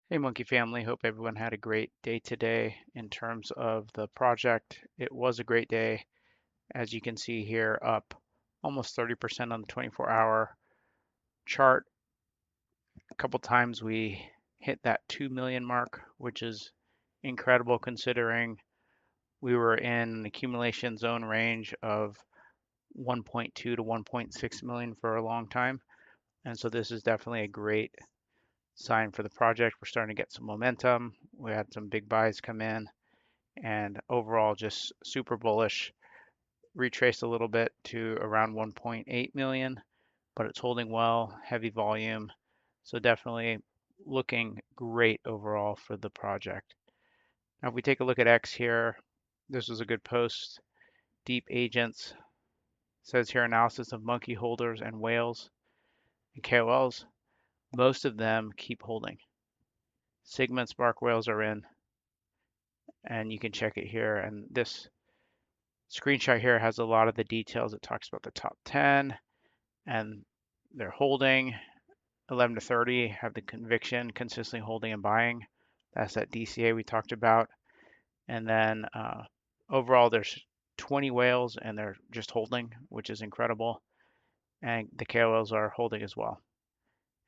Hey Monkey family, hope everyone had a great day today in terms of the project. It was a great day. As you can see here, up almost 30% on the 24-hour chart. A couple times we hit that 2 million mark, which is incredible considering we were in an accumulation zone range of 1.2 to 1.6 million for a long time. And so this is definitely a great sign for the project. We're starting to get some momentum. We had some big buys come in and overall just super bullish. Retraced a little bit to around 1.8 million, but it's holding well, heavy volume. So definitely looking great overall for the project. Now, if we take a look at X here, this was a good post. Deep Agents says here analysis of monkey holders and whales and KOLs. Most of them keep holding. Sigma and Spark whales are in, and you can check it here. And this screenshot here has a lot of the details. It talks about the top 10 and they're holding 11 to 30, have the conviction, consistently holding and buying. That's that DCA we talked about. And then overall, there's 20 whales and they're just holding, which is incredible. And the KOLs are holding as well.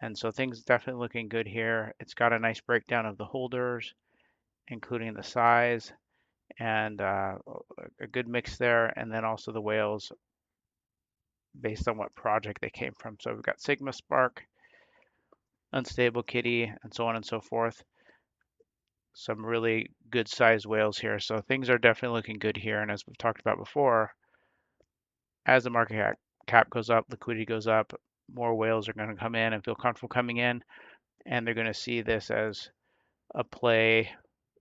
And so things definitely looking good here. It's got a nice breakdown of the holders, including the size and a good mix there. And then also the whales based on what project they came from. So we've got Sigma Spark, Unstable Kitty, and so on and so forth. Some really good sized whales here. So things are definitely looking good here. And as we've talked about before, as the market cap goes up, liquidity goes up, more whales are going to come in and feel comfortable coming in. And they're going to see this as a play,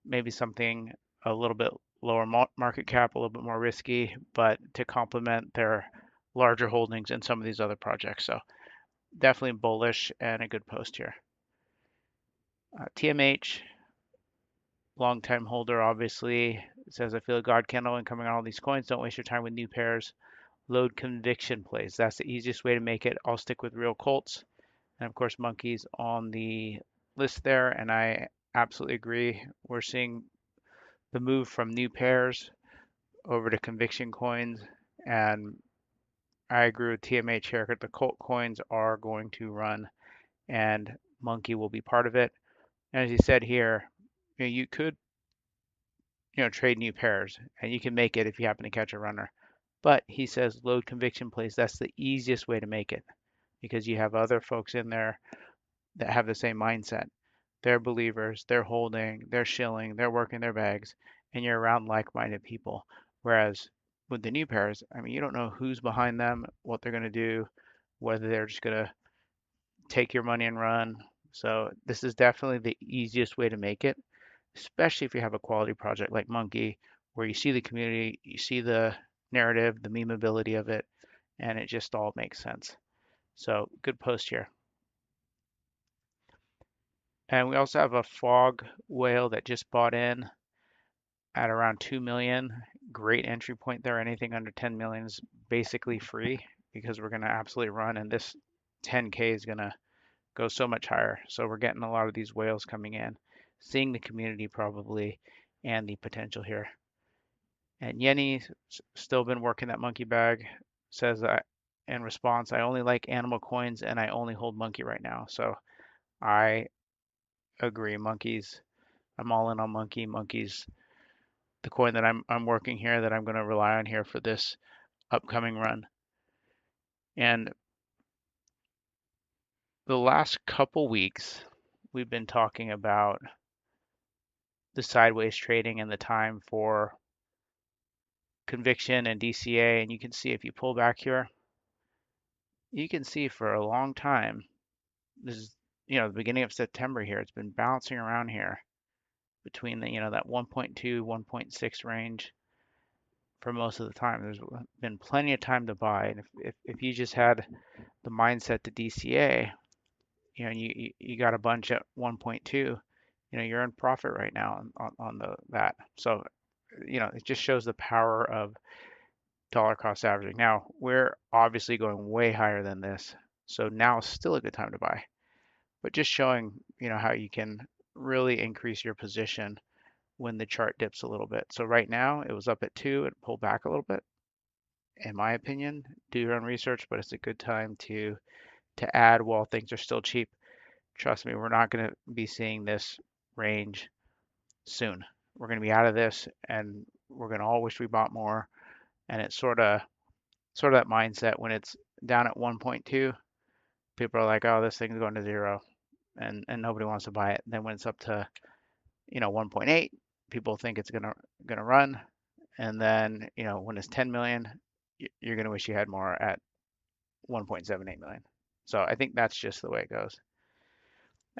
maybe something a little bit lower market cap, a little bit more risky, but to complement their larger holdings in some of these other projects. So definitely bullish and a good post here. TMH, long time holder, obviously, says, I feel a God candle incoming on all these coins. Don't waste your time with new pairs. Load conviction plays. That's the easiest way to make it. I'll stick with real Colts. And of course, monkeys on the list there. And I absolutely agree. We're seeing the move from new pairs over to conviction coins. And I agree with TMH here. The Colt coins are going to run and monkey will be part of it. And as he said here, you could trade new pairs and you can make it if you happen to catch a runner. But he says load conviction plays, that's the easiest way to make it because you have other folks in there that have the same mindset. They're believers, they're holding, they're shilling, they're working their bags, and you're around like-minded people. Whereas with the new pairs, I mean, you don't know who's behind them, what they're going to do, whether they're just going to take your money and run. So this is definitely the easiest way to make it, especially if you have a quality project like Monkey, where you see the community, you see the narrative, the memeability of it, and it just all makes sense. So good post here. And we also have a FWOG whale that just bought in at around 2 million. Great entry point there. Anything under 10 million is basically free because we're going to absolutely run, and this 10K is going to go so much higher. So we're getting a lot of these whales coming in, seeing the community probably and the potential here. And Yenni still been working that monkey bag. Says that in response, I only like animal coins and I only hold monkey right now. So I agree. Monkeys, I'm all in on monkey. Monkey's the coin that I'm working here that I'm going to rely on here for this upcoming run. And the last couple weeks, we've been talking about the sideways trading and the time for conviction and DCA. And you can see if you pull back here, you can see for a long time, this is, the beginning of September here, it's been bouncing around here between the, that 1.2, 1.6 range for most of the time. There's been plenty of time to buy. And if you just had the mindset to DCA, you got a bunch at 1.2, you're in profit right now on that. So, it just shows the power of dollar cost averaging. Now, we're obviously going way higher than this. So now is still a good time to buy. But just showing, how you can really increase your position when the chart dips a little bit. So right now it was up at 2, it pulled back a little bit. In my opinion, do your own research, but it's a good time to add while things are still cheap. Trust me, we're not going to be seeing this range soon. We're going to be out of this, and we're going to all wish we bought more. And it's sort of that mindset when it's down at 1.2, people are like, "Oh, this thing's going to zero," and nobody wants to buy it. Then when it's up to 1.8, people think it's gonna run, and then when it's 10 million, you're gonna wish you had more at 1.78 million. So I think that's just the way it goes.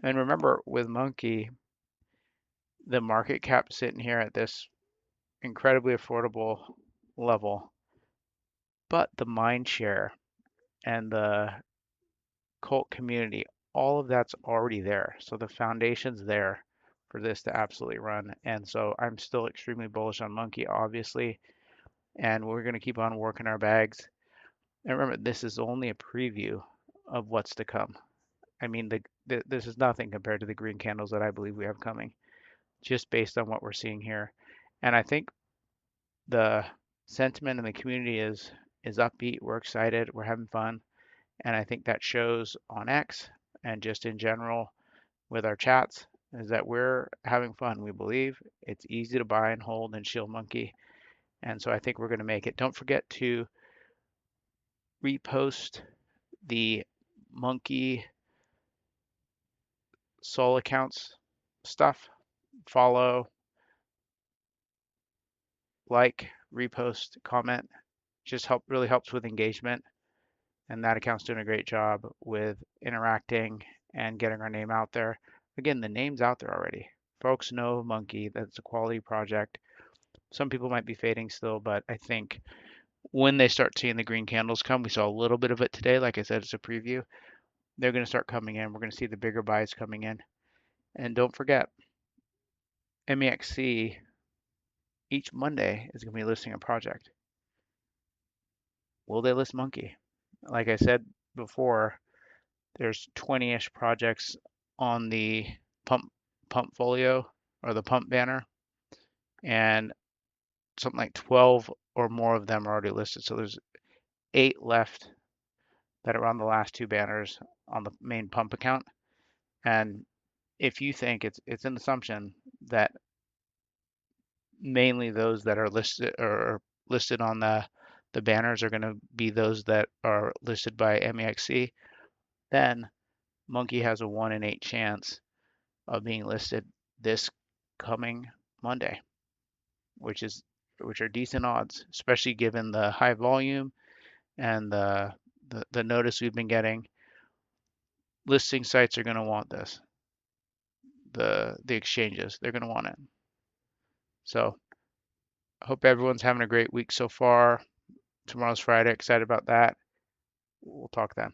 And remember, with Monkey, the market cap sitting here at this incredibly affordable level, but the mind share and the cult community, all of that's already there. So the foundation's there for this to absolutely run. And so I'm still extremely bullish on Monkey, obviously, and we're going to keep on working our bags. And remember, this is only a preview of what's to come. I mean, this is nothing compared to the green candles that I believe we have coming, just based on what we're seeing here. And I think the sentiment in the community is upbeat. We're excited. We're having fun. And I think that shows on X and just in general with our chats is that we're having fun. We believe it's easy to buy and hold and shield Monkey. And so I think we're going to make it. Don't forget to repost the Monkey Soul accounts stuff. Follow, like, repost, comment. Just really helps with engagement. And that account's doing a great job with interacting and getting our name out there. Again, the name's out there already. Folks know Monkey, that's a quality project. Some people might be fading still, but I think when they start seeing the green candles come, we saw a little bit of it today. Like I said, it's a preview. They're going to start coming in. We're going to see the bigger buys coming in. And don't forget, MEXC each Monday is going to be listing a project. Will they list Monkey? Like I said before, there's 20-ish projects on the pump folio or the pump banner, and something like 12 or more of them are already listed. So there's 8 left that are on the last 2 banners on the main pump account. And if you think it's an assumption that mainly those that are listed on the banners are going to be those that are listed by MEXC, then Monkey has a 1 in 8 chance of being listed this coming Monday, which are decent odds, especially given the high volume and the notice we've been getting. Listing sites are going to want this. The exchanges, they're going to want it. So I hope everyone's having a great week so far. Tomorrow's Friday. Excited about that. We'll talk then.